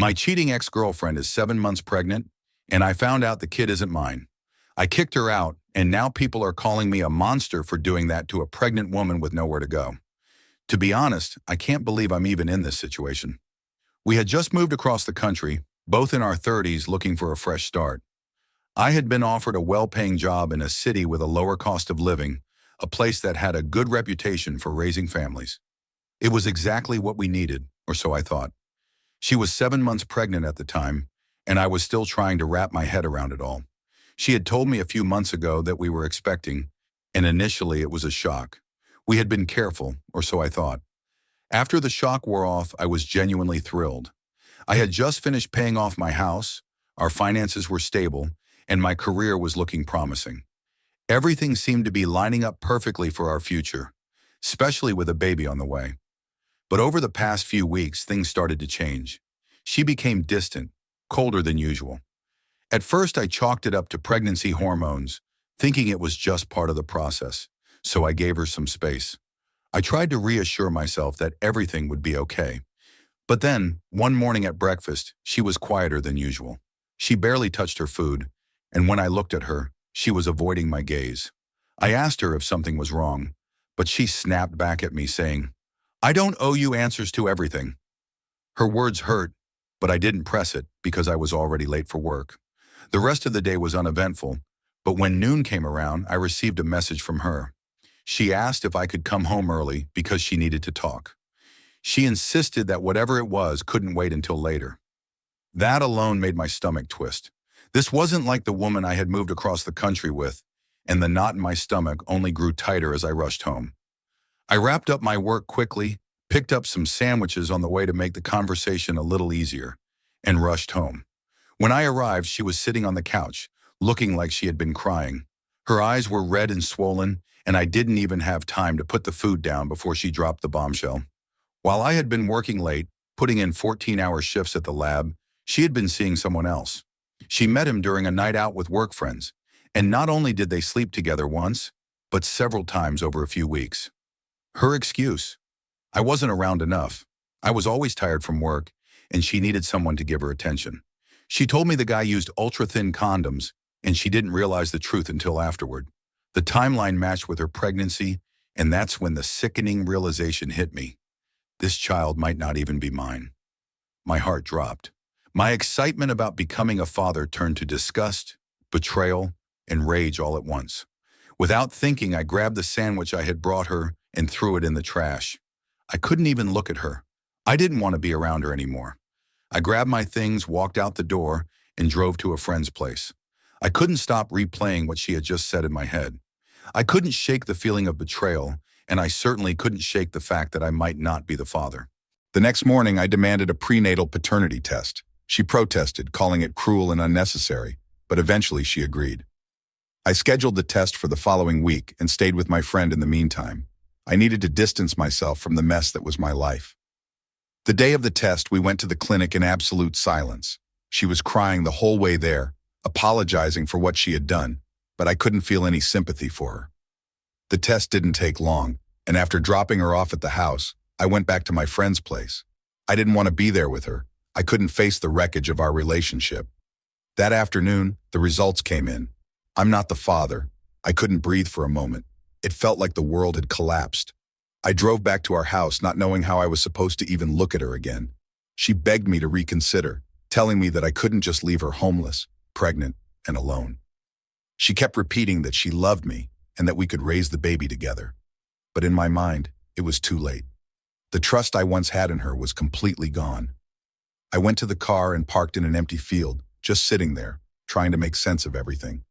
My cheating ex-girlfriend is 7 months pregnant, and I found out the kid isn't mine. I kicked her out, and now people are calling me a monster for doing that to a pregnant woman with nowhere to go. To be honest, I can't believe I'm even in this situation. We had just moved across the country, both in our 30s looking for a fresh start. I had been offered a well-paying job in a city with a lower cost of living, a place that had a good reputation for raising families. It was exactly what we needed, or so I thought. She was 7 months pregnant at the time, and I was still trying to wrap my head around it all. She had told me a few months ago that we were expecting, and initially it was a shock. We had been careful, or so I thought. After the shock wore off, I was genuinely thrilled. I had just finished paying off my house, our finances were stable, and my career was looking promising. Everything seemed to be lining up perfectly for our future, especially with a baby on the way. But over the past few weeks, things started to change. She became distant, colder than usual. At first, I chalked it up to pregnancy hormones, thinking it was just part of the process, so I gave her some space. I tried to reassure myself that everything would be okay. But then, one morning at breakfast, she was quieter than usual. She barely touched her food, and when I looked at her, she was avoiding my gaze. I asked her if something was wrong, but she snapped back at me saying, "I don't owe you answers to everything." Her words hurt, but I didn't press it because I was already late for work. The rest of the day was uneventful, but when noon came around, I received a message from her. She asked if I could come home early because she needed to talk. She insisted that whatever it was couldn't wait until later. That alone made my stomach twist. This wasn't like the woman I had moved across the country with, and the knot in my stomach only grew tighter as I rushed home. I wrapped up my work quickly, picked up some sandwiches on the way to make the conversation a little easier, and rushed home. When I arrived, she was sitting on the couch, looking like she had been crying. Her eyes were red and swollen, and I didn't even have time to put the food down before she dropped the bombshell. While I had been working late, putting in 14-hour shifts at the lab, she had been seeing someone else. She met him during a night out with work friends, and not only did they sleep together once, but several times over a few weeks. Her excuse: I wasn't around enough. I was always tired from work, and she needed someone to give her attention. She told me the guy used ultra-thin condoms, and she didn't realize the truth until afterward. The timeline matched with her pregnancy, and that's when the sickening realization hit me. This child might not even be mine. My heart dropped. My excitement about becoming a father turned to disgust, betrayal, and rage all at once. Without thinking, I grabbed the sandwich I had brought her and threw it in the trash. I couldn't even look at her. I didn't want to be around her anymore. I grabbed my things, walked out the door, and drove to a friend's place. I couldn't stop replaying what she had just said in my head. I couldn't shake the feeling of betrayal, and I certainly couldn't shake the fact that I might not be the father. The next morning, I demanded a prenatal paternity test. She protested, calling it cruel and unnecessary, but eventually she agreed. I scheduled the test for the following week and stayed with my friend in the meantime. I needed to distance myself from the mess that was my life. The day of the test, we went to the clinic in absolute silence. She was crying the whole way there, apologizing for what she had done, but I couldn't feel any sympathy for her. The test didn't take long, and after dropping her off at the house, I went back to my friend's place. I didn't want to be there with her. I couldn't face the wreckage of our relationship. That afternoon, the results came in. I'm not the father. I couldn't breathe for a moment. It felt like the world had collapsed. I drove back to our house not knowing how I was supposed to even look at her again. She begged me to reconsider, telling me that I couldn't just leave her homeless, pregnant, and alone. She kept repeating that she loved me and that we could raise the baby together. But in my mind, it was too late. The trust I once had in her was completely gone. I went to the car and parked in an empty field, just sitting there, trying to make sense of everything.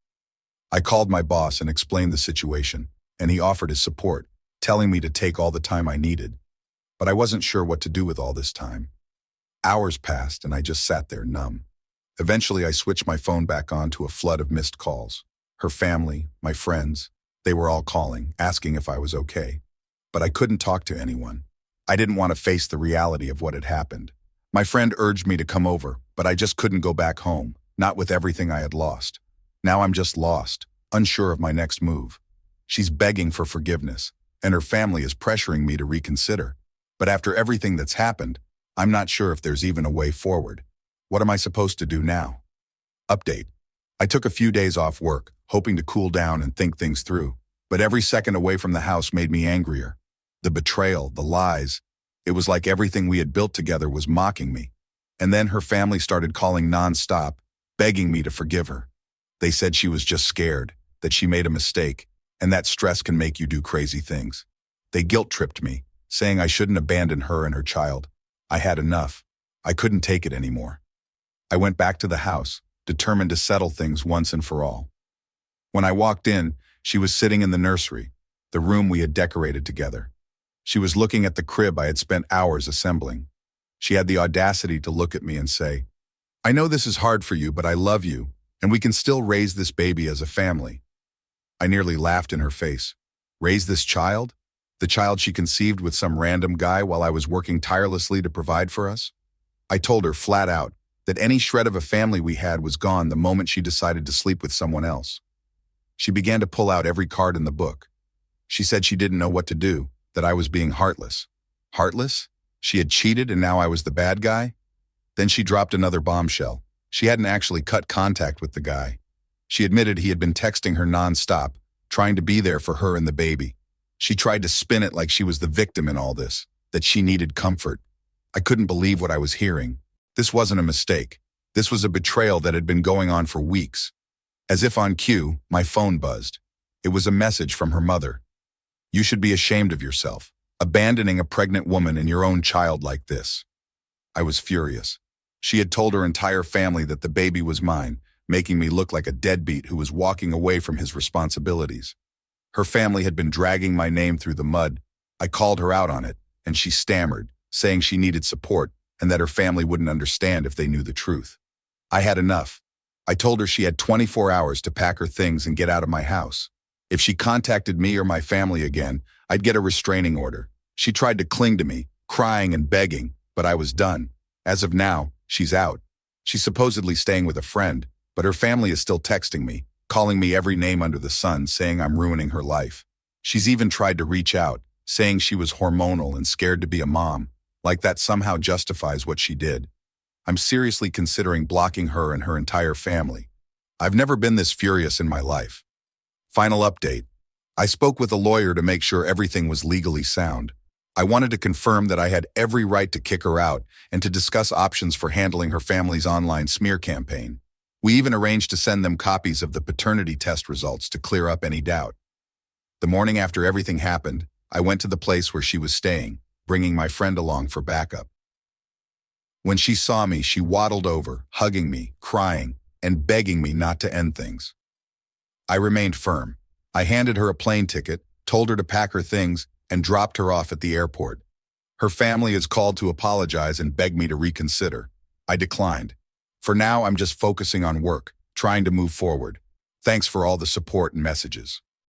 I called my boss and explained the situation, and he offered his support, telling me to take all the time I needed. But I wasn't sure what to do with all this time. Hours passed, and I just sat there numb. Eventually, I switched my phone back on to a flood of missed calls. Her family, my friends, they were all calling, asking if I was okay. But I couldn't talk to anyone. I didn't want to face the reality of what had happened. My friend urged me to come over, but I just couldn't go back home, not with everything I had lost. Now I'm just lost, unsure of my next move. She's begging for forgiveness, and her family is pressuring me to reconsider. But after everything that's happened, I'm not sure if there's even a way forward. What am I supposed to do now? Update. I took a few days off work, hoping to cool down and think things through. But every second away from the house made me angrier. The betrayal, the lies. It was like everything we had built together was mocking me. And then her family started calling nonstop, begging me to forgive her. They said she was just scared, that she made a mistake, and that stress can make you do crazy things. They guilt-tripped me, saying I shouldn't abandon her and her child. I had enough. I couldn't take it anymore. I went back to the house, determined to settle things once and for all. When I walked in, she was sitting in the nursery, the room we had decorated together. She was looking at the crib I had spent hours assembling. She had the audacity to look at me and say, "I know this is hard for you, but I love you, and we can still raise this baby as a family." I nearly laughed in her face. Raise this child? The child she conceived with some random guy while I was working tirelessly to provide for us? I told her flat out that any shred of a family we had was gone the moment she decided to sleep with someone else. She began to pull out every card in the book. She said she didn't know what to do, that I was being heartless. Heartless? She had cheated and now I was the bad guy? Then she dropped another bombshell. She hadn't actually cut contact with the guy. She admitted he had been texting her nonstop, trying to be there for her and the baby. She tried to spin it like she was the victim in all this, that she needed comfort. I couldn't believe what I was hearing. This wasn't a mistake. This was a betrayal that had been going on for weeks. As if on cue, my phone buzzed. It was a message from her mother. "You should be ashamed of yourself, abandoning a pregnant woman and your own child like this." I was furious. She had told her entire family that the baby was mine, making me look like a deadbeat who was walking away from his responsibilities. Her family had been dragging my name through the mud. I called her out on it, and she stammered, saying she needed support and that her family wouldn't understand if they knew the truth. I had enough. I told her she had 24 hours to pack her things and get out of my house. If she contacted me or my family again, I'd get a restraining order. She tried to cling to me, crying and begging, but I was done. As of now, she's out. She's supposedly staying with a friend, but her family is still texting me, calling me every name under the sun, saying I'm ruining her life. She's even tried to reach out, saying she was hormonal and scared to be a mom, like that somehow justifies what she did. I'm seriously considering blocking her and her entire family. I've never been this furious in my life. Final update. I spoke with a lawyer to make sure everything was legally sound. I wanted to confirm that I had every right to kick her out and to discuss options for handling her family's online smear campaign. We even arranged to send them copies of the paternity test results to clear up any doubt. The morning after everything happened, I went to the place where she was staying, bringing my friend along for backup. When she saw me, she waddled over, hugging me, crying, and begging me not to end things. I remained firm. I handed her a plane ticket, told her to pack her things, and dropped her off at the airport. Her family is called to apologize and beg me to reconsider. I declined. For now, I'm just focusing on work, trying to move forward. Thanks for all the support and messages.